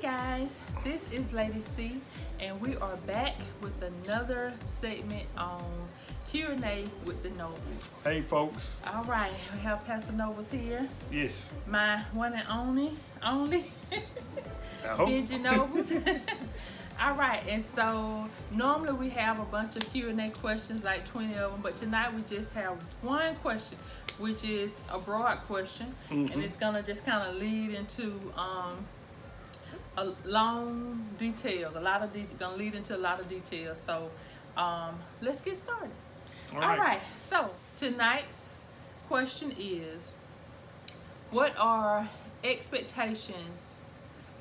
Guys, this is Lady C, and we are back with another segment on Q&A with the Nobles. Hey folks. All right, we have Pastor Nobles here. Yes. My one and only Benji Nobles. All right, and so normally we have a bunch of Q&A questions, like 20 of them, but tonight we just have one question, which is a broad question, and it's gonna just kind of lead into a long details, gonna lead into a lot of details. So let's get started. All right. So tonight's question is, what are expectations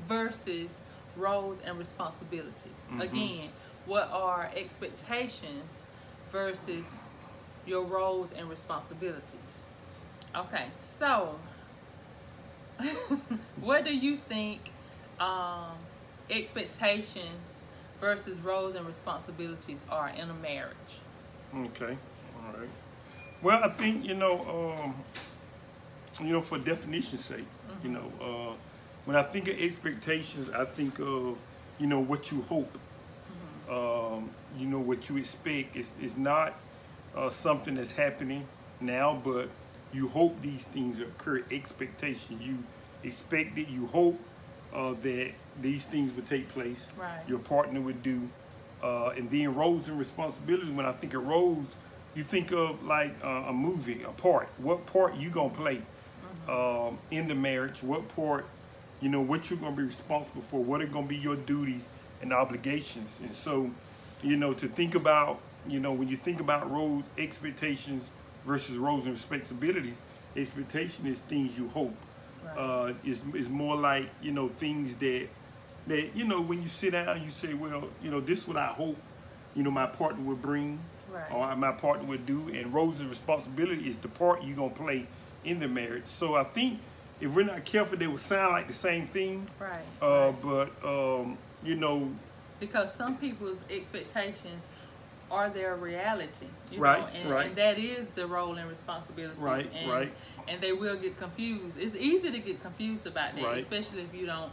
versus roles and responsibilities? Again, what are expectations versus your roles and responsibilities? Okay, so what do you think expectations versus roles and responsibilities are in a marriage? Okay, all right. Well, I think for definition's sake, when I think of expectations, I think of what you hope, what you expect. It's not something that's happening now, but you hope these things occur. Expectations, you expect it, you hope that these things would take place. Right. Your partner would do. And then roles and responsibilities. When I think of roles, you think of like a movie, a part. What part you gonna play in the marriage? What part, what you're gonna be responsible for? What are gonna be your duties and obligations? And so, to think about, when you think about roles, expectations versus roles and responsibilities, expectation is things you hope. Right. Is more like things that when you sit down, you say, well, this is what I hope, my partner would bring, right, or my partner would do. And roles and responsibility is the part you're gonna play in the marriage. So I think if we're not careful, they will sound like the same thing. Right. But because some people's expectations are their reality, right, and that is the role and responsibility. Right, right. And they will get confused. It's easy to get confused about that, right, especially if you don't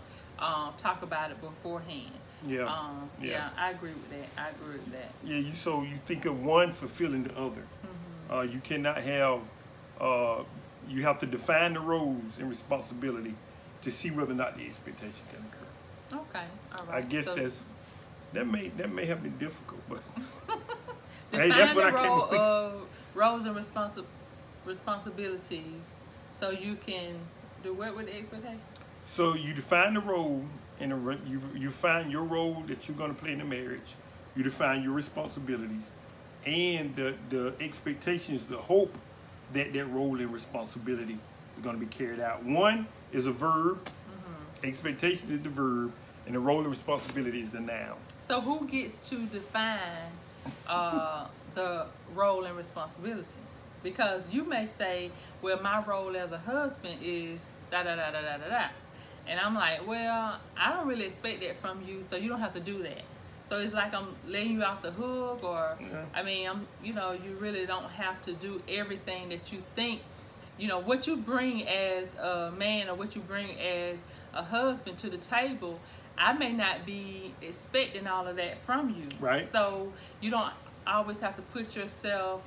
talk about it beforehand. Yeah. Yeah, I agree with that. Yeah, so you think of one fulfilling the other. You cannot have, you have to define the roles and responsibility to see whether or not the expectation can occur. Okay, all right. I guess that may have been difficult, but hey, that's what I came up with. Roles and responsibilities, so you can do what with the expectation? So you define the role, and you find your role that you're going to play in the marriage. You define your responsibilities, and the expectations, the hope that role and responsibility is going to be carried out. One is a verb. Expectation is the verb, and the role and responsibility is the noun. So who gets to define the role and responsibility? Because you may say, well, my role as a husband is da da da da da da da. And I'm like, well, I don't really expect that from you, so you don't have to do that. So it's like I'm letting you off the hook, or I mean, you really don't have to do everything that you think, what you bring as a man or what you bring as a husband to the table. I may not be expecting all of that from you. Right. So you don't always have to put yourself,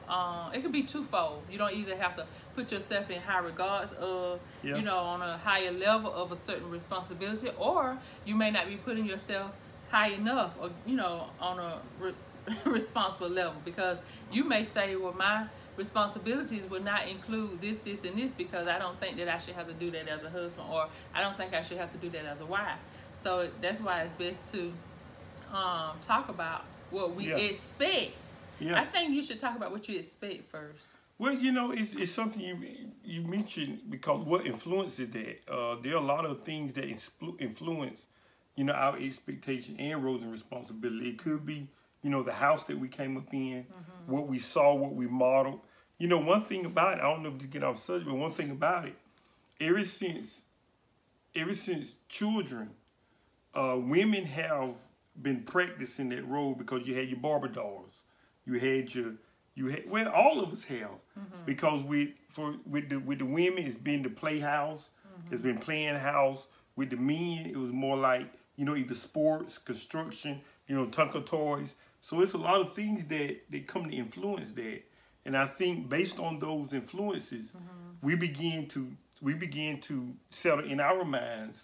it could be twofold. You don't either have to put yourself in high regards of, on a higher level of a certain responsibility, or you may not be putting yourself high enough, or, on a responsible level, because you may say, well, my responsibilities will not include this, this, and this, because I don't think that I should have to do that as a husband, or I don't think I should have to do that as a wife. So that's why it's best to talk about what we expect. I think you should talk about what you expect first. Well, it's something you mentioned, because what influences that? There are a lot of things that influence, our expectation and roles and responsibility. It could be, the house that we came up in, what we saw, what we modeled. One thing about it, I don't know if to get off subject, but one thing about it, ever since children, women have been practicing that role, because you had your Barbie dolls, well, all of us have, because with the women, it's been the playhouse, it's been playing house. With the men, it was more like you know, either sports, construction, you know, Tonka toys. So it's a lot of things that come to influence that. And I think based on those influences, we begin to settle in our minds,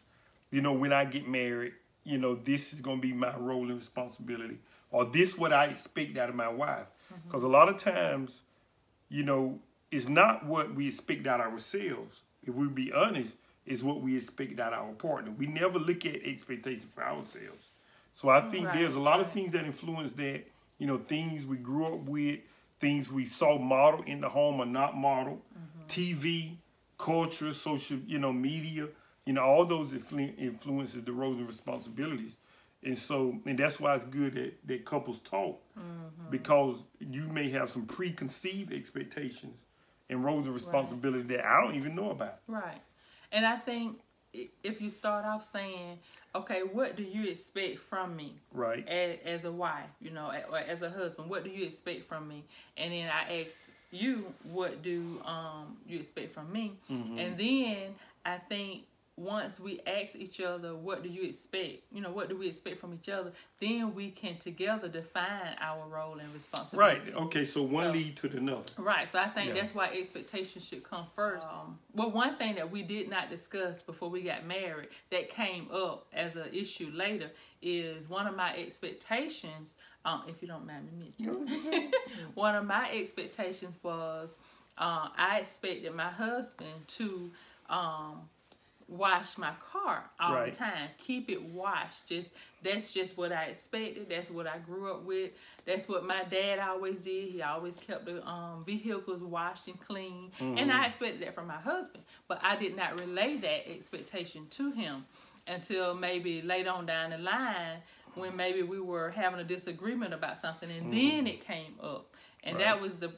you know, when I get married, you know, this is going to be my role and responsibility, or this what I expect out of my wife. Because a lot of times, you know, it's not what we expect out of ourselves. If we be honest, it's what we expect out of our partner. We never look at expectations for ourselves. So I think there's a lot of things that influence that, you know, things we grew up with, things we saw modeled in the home or not modeled, TV, culture, social, you know, media, you know, all those influences the roles and responsibilities. And so, and that's why it's good that couples talk, because you may have some preconceived expectations and roles and responsibilities that I don't even know about. Right. And I think if you start off saying, okay, what do you expect from me? Right. As a wife, you know, or as a husband, what do you expect from me? And then I ask you, what do you expect from me? And then I think once we ask each other, what do you expect? You know, what do we expect from each other? Then we can together define our role and responsibility. Right. Okay. So one lead to the another. Right. So I think that's why expectations should come first. Well, one thing that we did not discuss before we got married that came up as an issue later is one of my expectations, if you don't mind me mentioning, one of my expectations was I expected my husband to wash my car all the time, keep it washed. That's just what I expected. That's what I grew up with. That's what my dad always did. He always kept the vehicles washed and clean, and I expected that from my husband. But I did not relay that expectation to him until maybe later on down the line, when maybe we were having a disagreement about something, and then it came up, and that was a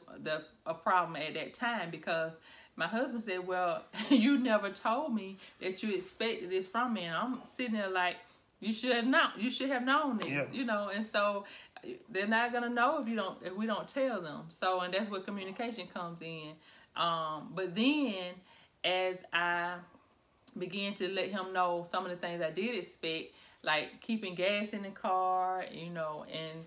problem at that time, because my husband said, well, you never told me that you expected this from me. And I'm sitting there like, you should have known. You should have known this, you know. And so they're not going to know if we don't tell them. So, and that's where communication comes in. But then as I began to let him know some of the things I did expect, like keeping gas in the car, you know, and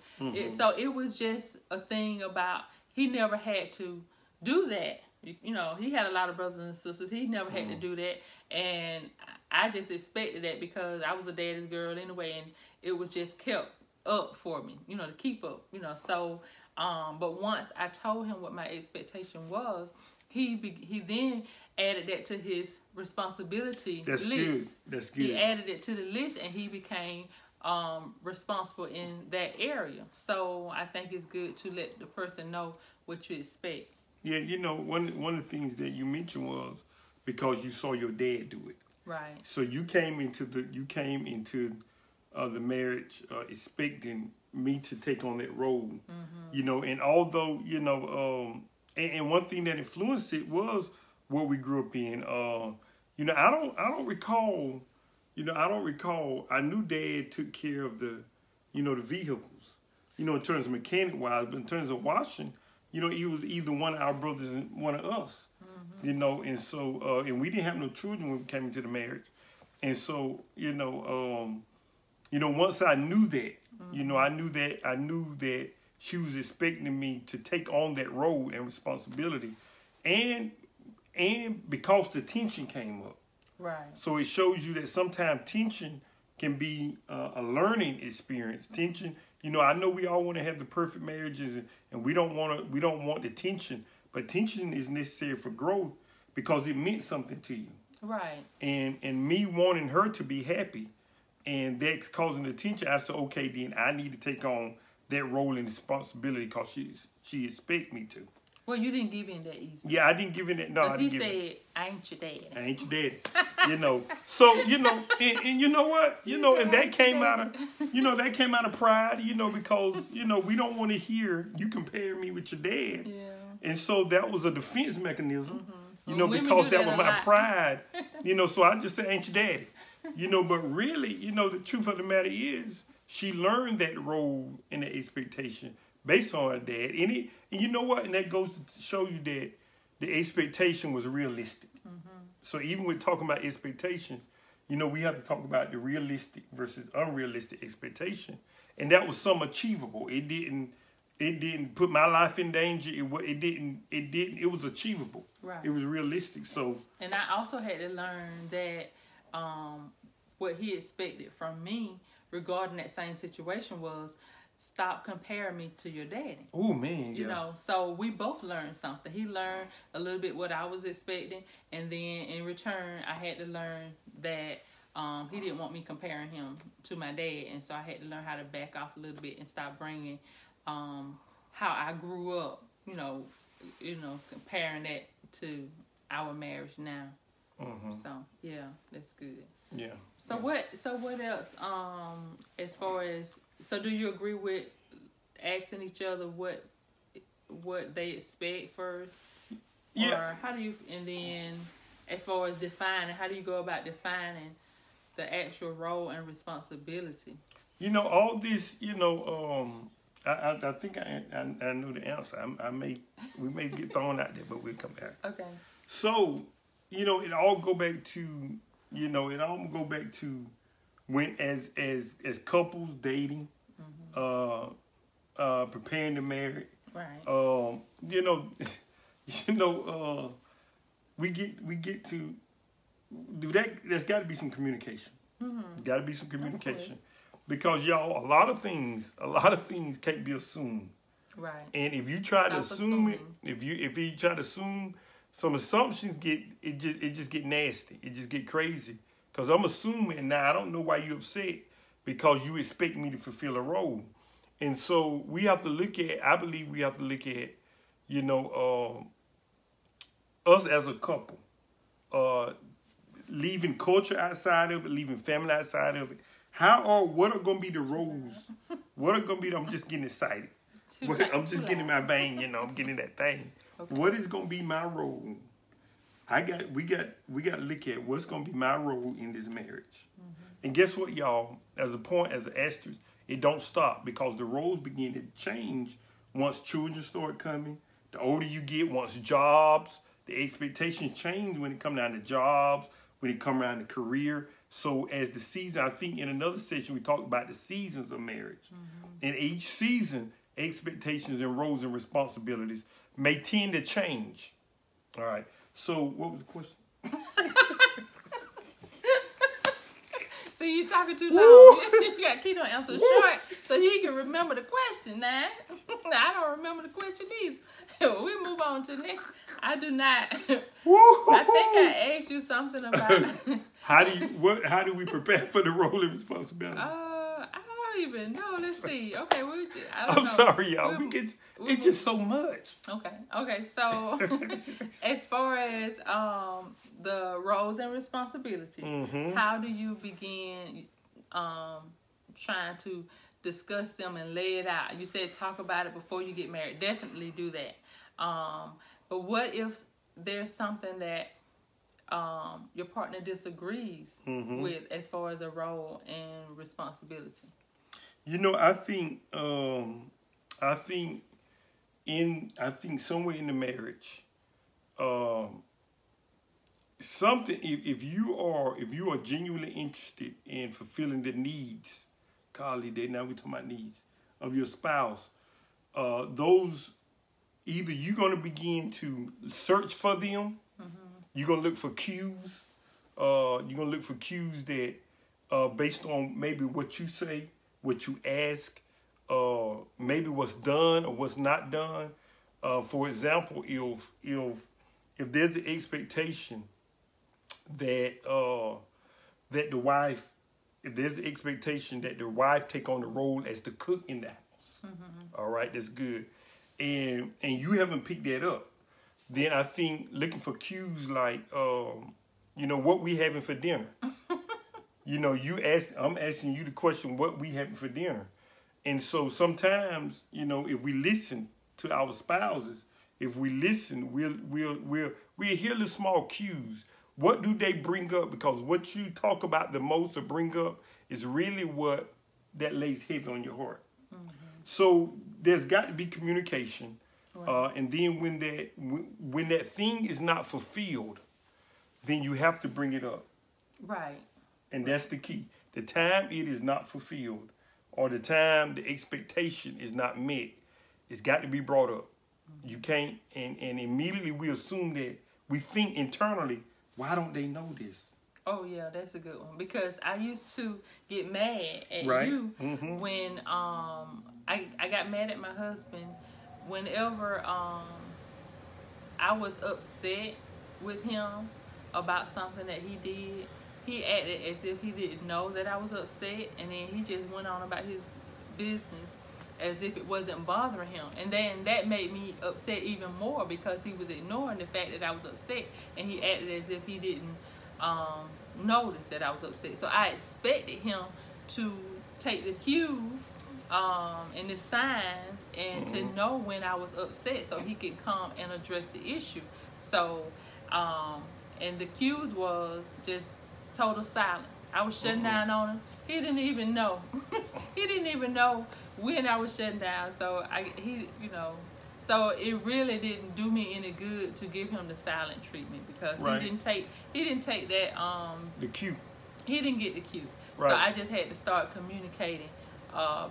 so it was just a thing about, he never had to do that. You know, he had a lot of brothers and sisters. He never had to do that. And I just expected that because I was a daddy's girl anyway. And it was just kept up for me, you know, to keep up, you know. So, but once I told him what my expectation was, he then added that to his responsibility list. Good. That's good. He added it to the list, and he became responsible in that area. So I think it's good to let the person know what you expect. Yeah, you know, one of the things that you mentioned was because you saw your dad do it. Right. So you came into the marriage expecting me to take on that role. You know, and although, you know, and one thing that influenced it was what we grew up in. You know, I don't recall. You know, I knew Dad took care of the vehicles. You know, in terms of mechanic wise, but in terms of washing, you know, he was either one of our brothers and one of us, you know, and so, and we didn't have no children when we came into the marriage. And so, you know, once I knew that, you know, I knew that she was expecting me to take on that role and responsibility, and because the tension came up. Right. So it shows you that sometimes tension can be a learning experience. Tension, you know, I know we all want to have the perfect marriages, and we don't want the tension, but tension is necessary for growth because it meant something to you. Right. And me wanting her to be happy, and that's causing the tension, I said, okay, then I need to take on that role and responsibility because she expect me to. Well, you didn't give in that easy. Yeah, I didn't give in that. No, I didn't give in. He said, I ain't your daddy. I ain't your daddy. You know. So, you know, and you know what? You know, and that came out of pride, you know, because, you know, we don't want to hear you compare me with your dad. Yeah. And so that was a defense mechanism, you know, because that was my pride. You know, so I just said, ain't your daddy. You know, but really, you know, the truth of the matter is she learned that role and the expectation based on her dad. And you know what? And that goes to show you that the expectation was realistic. So even with talking about expectations, you know, we have to talk about the realistic versus unrealistic expectation, and that was some achievable. It didn't put my life in danger. It was achievable. Right. It was realistic. So. And I also had to learn that what he expected from me regarding that same situation was stop comparing me to your daddy. Oh man, yeah. You know, so we both learned something. He learned a little bit what I was expecting, and then in return, I had to learn that he didn't want me comparing him to my dad, and so I had to learn how to back off a little bit and stop bringing how I grew up. You know, comparing that to our marriage now. Mm-hmm. So yeah, that's good. Yeah. So what else? As far as, so do you agree with asking each other what they expect first? Yeah. Or how do you, and then as far as defining, how do you go about defining the actual role and responsibility? You know, all this, you know, I think I know the answer. We may get thrown out there, but we'll come back. Okay. So, you know, it all go back to when as couples dating, preparing to marry. Right. We get to do that. There's got to be some communication. Mm-hmm. Got to be some communication, because y'all, a lot of things can't be assumed. Right. And if you try to assume it, if you try to assume, some assumptions just get nasty. It just get crazy. Because I'm assuming now, I don't know why you're upset, because you expect me to fulfill a role. And so we have to look at, I believe we have to look at, you know, us as a couple, leaving culture outside of it, leaving family outside of it. What are going to be the roles? What are going to be, I'm just getting excited. I'm just getting in my vein, you know, I'm getting that thing. Okay. What is going to be my role? We got to look at what's going to be my role in this marriage. Mm-hmm. And guess what, y'all? As an asterisk, it don't stop, because the roles begin to change once children start coming. The older you get, once jobs, the expectations change when it comes down to jobs, when it comes around to career. So as the season, I think in another session we talked about the seasons of marriage. Mm-hmm. In each season, expectations and roles and responsibilities may tend to change. All right. So what was the question? So you talking too long. You got to keep on answering short so you can remember the question now. I don't remember the question either. We move on to the next. I do not. I think I asked you something about how do we prepare for the role and responsibility? I don't even know. Let's see. Okay, I'm sorry, y'all. It's just so much. Okay. So as far as the roles and responsibilities, mm-hmm. how do you begin trying to discuss them and lay it out? You said talk about it before you get married. Definitely do that. But what if there's something that your partner disagrees mm-hmm. with as far as a role and responsibility? You know, I think somewhere in the marriage, something, if you are genuinely interested in fulfilling the needs, Carly, now we're talking about needs of your spouse, those, either you're going to begin to search for them, mm-hmm. you're going to look for cues, that based on maybe what you say, what you ask, maybe what's done or what's not done. For example, if there's an expectation that the wife take on the role as the cook in the house, mm-hmm. all right, that's good, and you haven't picked that up, then I think looking for cues like, what we having for dinner. I'm asking you the question, what we having for dinner. And so sometimes, if we listen to our spouses, if we listen, we'll hear the small cues. What do they bring up? Because what you talk about the most or bring up is really what that lays heavy on your heart. Mm-hmm. So there's got to be communication. Right. And then when that thing is not fulfilled, then you have to bring it up. Right. And that's the key. The time it is not fulfilled, or the time the expectation is not met, it's got to be brought up. You can't, and immediately we assume that, we think internally, why don't they know this? Oh yeah, that's a good one, because I used to get mad at you when I got mad at my husband whenever I was upset with him about something that he did. He acted as if he didn't know that I was upset, and then he just went on about his business as if it wasn't bothering him. And then that made me upset even more, because he was ignoring the fact that I was upset, and he acted as if he didn't notice that I was upset. So I expected him to take the cues and the signs and to know when I was upset, so he could come and address the issue. So and the cues was just total silence. I was shutting down on him. He didn't even know. He didn't even know when I was shutting down. So so it really didn't do me any good to give him the silent treatment, because he didn't take that the cue. He didn't get the cue. Right. So I just had to start communicating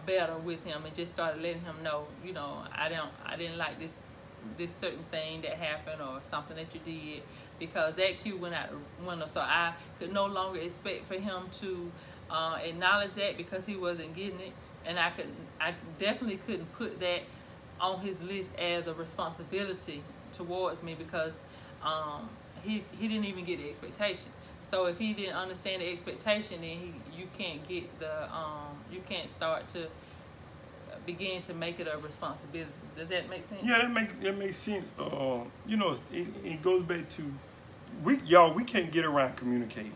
better with him, and just started letting him know, I didn't like this certain thing that happened, or something that you did, because that cue went out the window. So I could no longer expect for him to acknowledge that, because he wasn't getting it, and I definitely couldn't put that on his list as a responsibility towards me, because he didn't even get the expectation. So if he didn't understand the expectation, then you can't get you can't start to begin to make it a responsibility. Does that make sense? Yeah, that makes sense. It goes back to we can't get around communicating,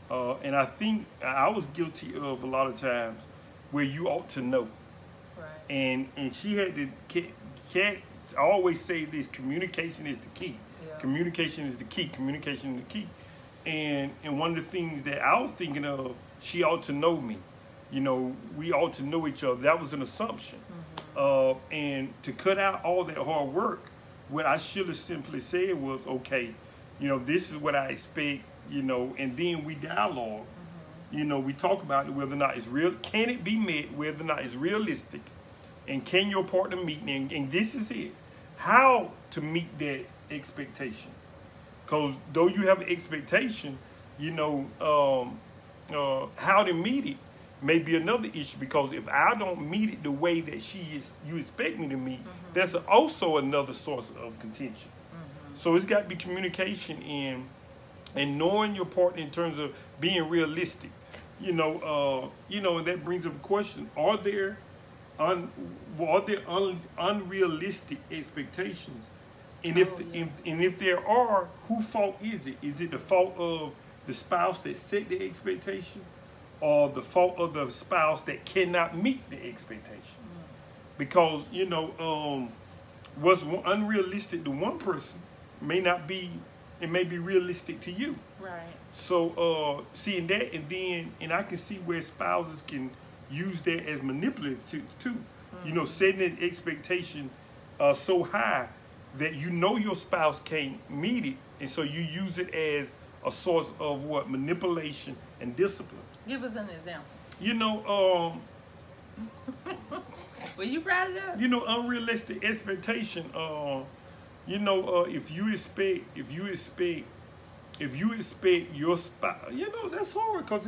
and I think I was guilty of a lot of times where you ought to know. Right. And she had to always say this: communication is the key. Yeah. Communication is the key. Communication is the key. And one of the things that I was thinking of, she ought to know me. We ought to know each other. That was an assumption. And to cut out all that hard work, what I should have simply said was, okay, this is what I expect, and then we dialogue. We talk about whether or not it's real. Can it be met? Whether or not it's realistic, and can your partner meet? And this is it. How to meet that expectation? Because though you have an expectation, how to meet it may be another issue. Because if I don't meet it the way that you expect me to meet, that's also another source of contention. So it's got to be communication and knowing your partner in terms of being realistic. And that brings up a question: Are there unrealistic expectations? And if there are, whose fault is it? Is it the fault of the spouse that set the expectation, or the fault of the spouse that cannot meet the expectation? Because what's unrealistic to one person may not be, it may be realistic to you. Right. So seeing that, and I can see where spouses can use that as manipulative too. Setting an expectation so high that your spouse can't meet it, and so you use it as a source of manipulation and discipline. Give us an example. Well, you brought it up. Unrealistic expectation. If you expect your spouse, that's hard, because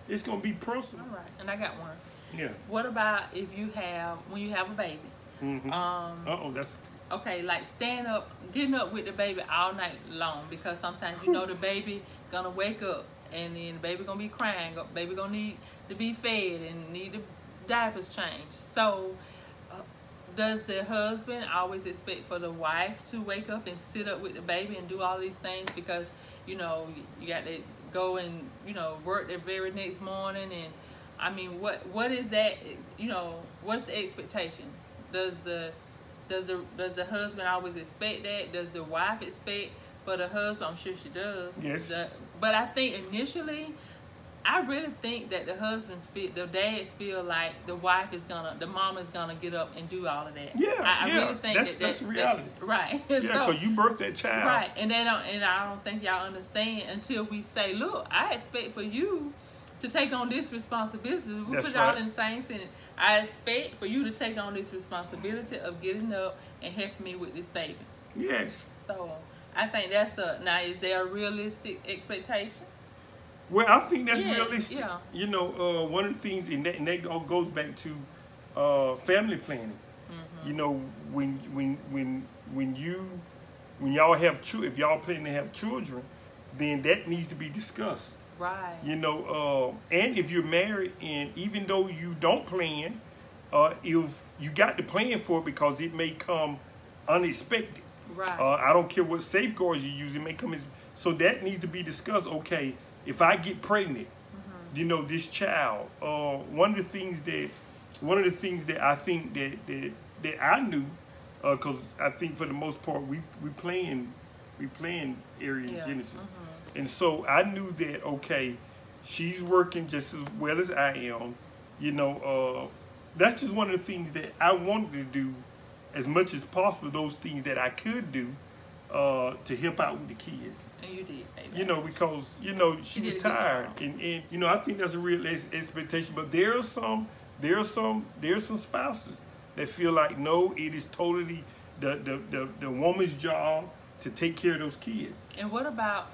it's gonna be personal. All right, and I got one. Yeah. What about when you have a baby? That's okay. Like getting up with the baby all night long, because sometimes the baby gonna wake up, and then the baby gonna be crying. Baby gonna need to be fed and need the diapers changed. So, does the husband always expect for the wife to wake up and sit up with the baby and do all these things, because you got to go and work the very next morning? And I mean, what is that? What's the expectation? Does the husband always expect that? Does the wife expect for the husband? I'm sure she does. Yes. But I think initially, I really think that the dads feel like the mom is gonna get up and do all of that. Yeah, I really think that's reality. Right. Yeah, because you birthed that child. Right, and I don't think y'all understand until we say, look, I expect for you to take on this responsibility. We That's put it all right. in the same sentence. I expect for you to take on this responsibility of getting up and helping me with this baby. Yes. So I think that's now, is there a realistic expectation? Well, I think that's Yeah, realistic. yeah. You know, one of the things, and that all goes back to family planning. You know, when y'all have if y'all plan to have children, then that needs to be discussed. Right. You know, and if you're married, and even though you don't plan, if you got to plan for it because it may come unexpected. Right. I don't care what safeguards you use, it may come so that needs to be discussed. Okay, if I get pregnant, you know, this child, one of the things that I think that I knew, because I think for the most part we playing Arian Genesis, and so I knew that, okay, she's working just as well as I am. You know, that's just one of the things that I wanted to do as much as possible, those things that I could do to help out with the kids. And you did, baby. You know, because, you know, she was tired. And you know, I think that's a real expectation. But there are some spouses that feel like, no, it is totally the woman's job to take care of those kids. And what about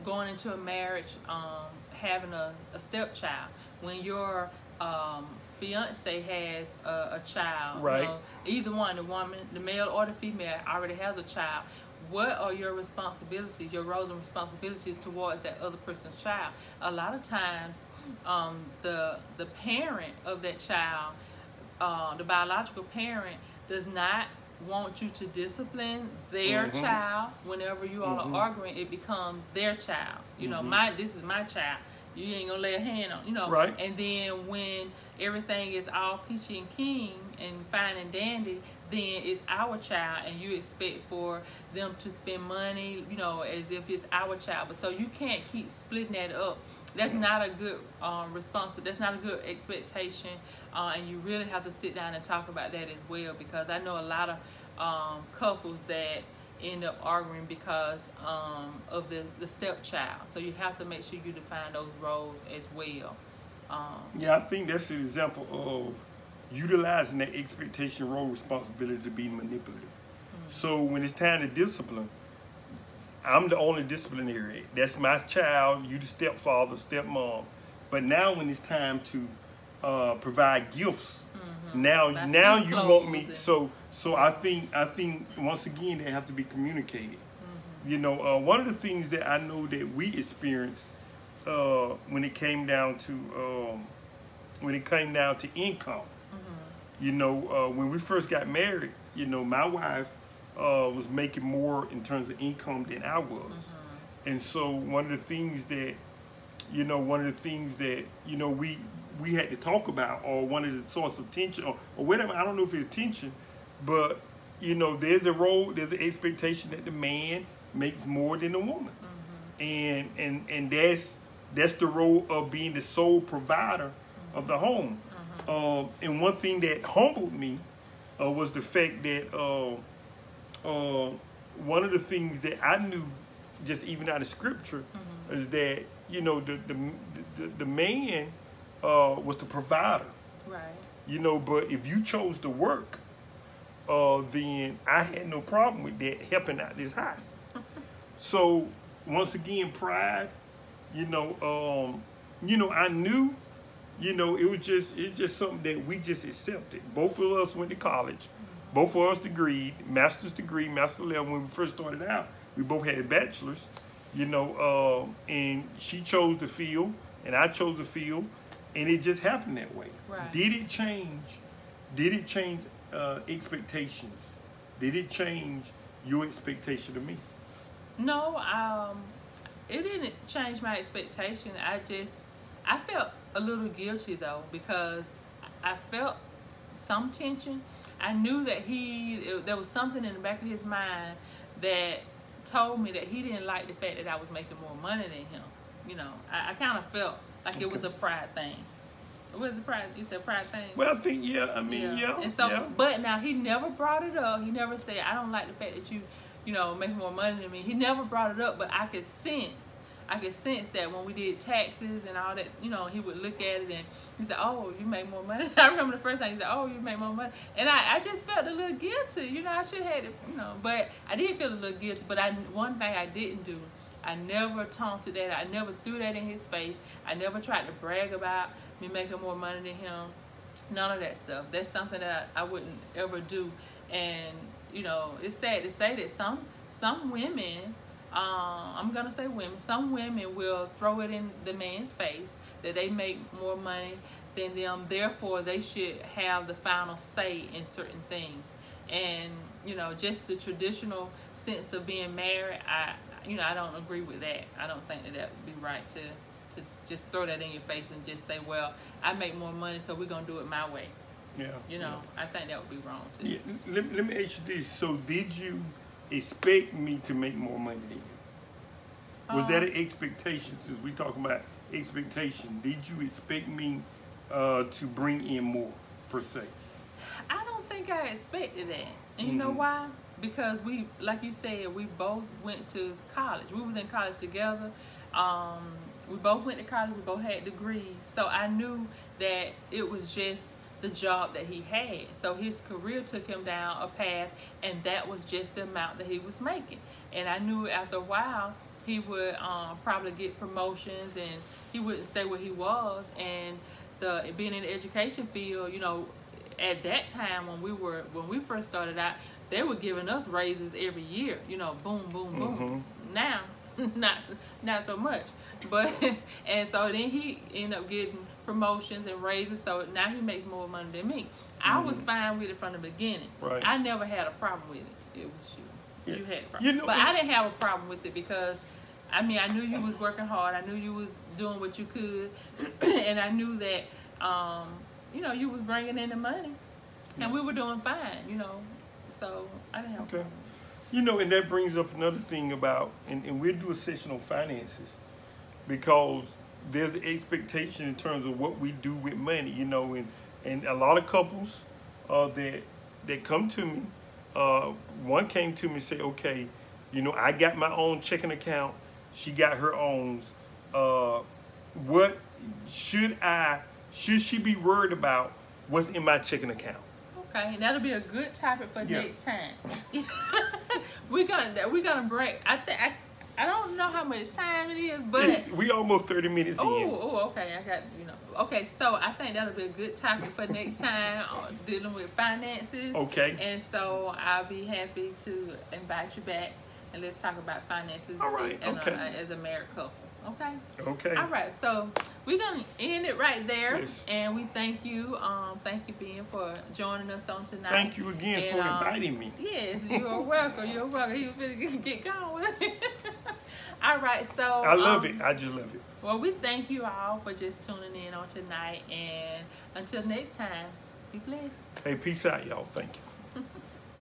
going into a marriage, having a stepchild when your fiance has a child? Right. You know, either one, the woman, the male or the female, already has a child. What are your responsibilities, your roles and responsibilities towards that other person's child? A lot of times, the parent of that child, the biological parent, does not want you to discipline their child. Whenever you all are arguing, it becomes their child. You know, this is my child. You ain't gonna lay a hand on, you know. Right. And then when everything is all peachy and keen and fine and dandy, then it's our child, and you expect for them to spend money, you know, as if it's our child. But so you can't keep splitting that up. That's not a good response. That's not a good expectation, and you really have to sit down and talk about that as well, because I know a lot of couples that end up arguing because of the stepchild. So you have to make sure you define those roles as well. Yeah, I think that's an example of utilizing that expectation role responsibility to be manipulative. So when it's time to discipline, I'm the only disciplinary. That's my child. You the stepfather, stepmom. But now when it's time to provide gifts, now you want me. So I think once again they have to be communicated. You know, one of the things that I know that we experienced when it came down to income. You know, when we first got married, you know, my wife was making more in terms of income than I was. And so one of the things that we had to talk about, or one of the source of tension, or whatever, I don't know if it's tension, but, you know, there's an expectation that the man makes more than the woman. And that's the role of being the sole provider of the home. And one thing that humbled me was the fact that one of the things that I knew, just even out of scripture, is that, you know, the man was the provider. Right. You know, but if you chose to work, then I had no problem with that helping out this house. So once again, pride. You know, I knew. You know, it's just something that we just accepted. Both of us went to college. Both of us master's degree, master level. When we first started out, we both had bachelors. You know, and she chose the field, and I chose the field, and it just happened that way. Right. Did it change expectations? Did it change your expectation of me? No, it didn't change my expectation. I felt a little guilty though, because I felt some tension. I knew that there was something in the back of his mind that told me that he didn't like the fact that I was making more money than him. You know, I kind of felt like it was a pride thing. What is a pride? You said pride thing? Well, I think, yeah. I mean, yeah. And so, yeah. But now he never brought it up. He never said, I don't like the fact that you know, making more money than me. He never brought it up, but I could sense I could sense that when we did taxes and all that, you know, he would look at it and he said, "Oh, you make more money." I remember the first time he said, "Oh, you make more money," and I just felt a little guilty, you know. I should have had it, you know, but I did feel a little guilty. But one thing I didn't do, I never taunted that. I never threw that in his face. I never tried to brag about me making more money than him. None of that stuff. That's something that I wouldn't ever do. And you know, it's sad to say that some women, I'm gonna say women, some women will throw it in the man's face that they make more money than them, therefore they should have the final say in certain things. And you know, just the traditional sense of being married, I don't agree with that. I don't think that would be right to just throw that in your face and just say, well, I make more money, so we're gonna do it my way. Yeah. You know, yeah. I think that would be wrong too. Yeah. Let me ask you this. So did you expect me to make more money than you? Was that an expectation? Since we talking about expectation, did you expect me to bring in more, per se? I don't think I expected that. And you know why? Because we, like you said, we both went to college. We was in college together. We both went to college. We both had degrees. So I knew that it was just the job that he had. So his career took him down a path, and that was just the amount that he was making. And I knew after a while he would probably get promotions, and he wouldn't stay where he was. And being in the education field, you know, at that time when we first started out, they were giving us raises every year. You know, boom, boom, boom. Now, not so much. But and so then he ended up getting promotions and raises, so now he makes more money than me. I was fine with it from the beginning. Right. I never had a problem with it. It was you. Yeah. You had a problem. You know, but I didn't have a problem with it because, I mean, I knew you was working hard. I knew you was doing what you could. And I knew that, you know, you was bringing in the money. And we were doing fine, you know. So I didn't have a problem. You know, and that brings up another thing about, and we'll do a session on finances, because there's an expectation in terms of what we do with money, you know, and a lot of couples that come to me, one came to me and said, okay, you know, I got my own checking account, she got her own, what should she be worried about what's in my checking account? Okay, that'll be a good topic for next time. we're gonna break. I don't know how much time it is, but we almost 30 minutes in. Oh, okay. I got, you know. Okay, so I think that'll be a good topic for next time, dealing with finances. Okay. And so I'll be happy to invite you back and let's talk about finances. All right. As a married couple. Okay. Okay. All right. So we're gonna end it right there. Yes. And we thank you. Thank you, Ben, for joining us on tonight. Thank you again for inviting me. Yes, you're welcome. You're welcome. He was gonna get going with it. All right. So I love it. I just love it. Well, we thank you all for just tuning in on tonight. And until next time, be blessed. Hey, peace out, y'all. Thank you.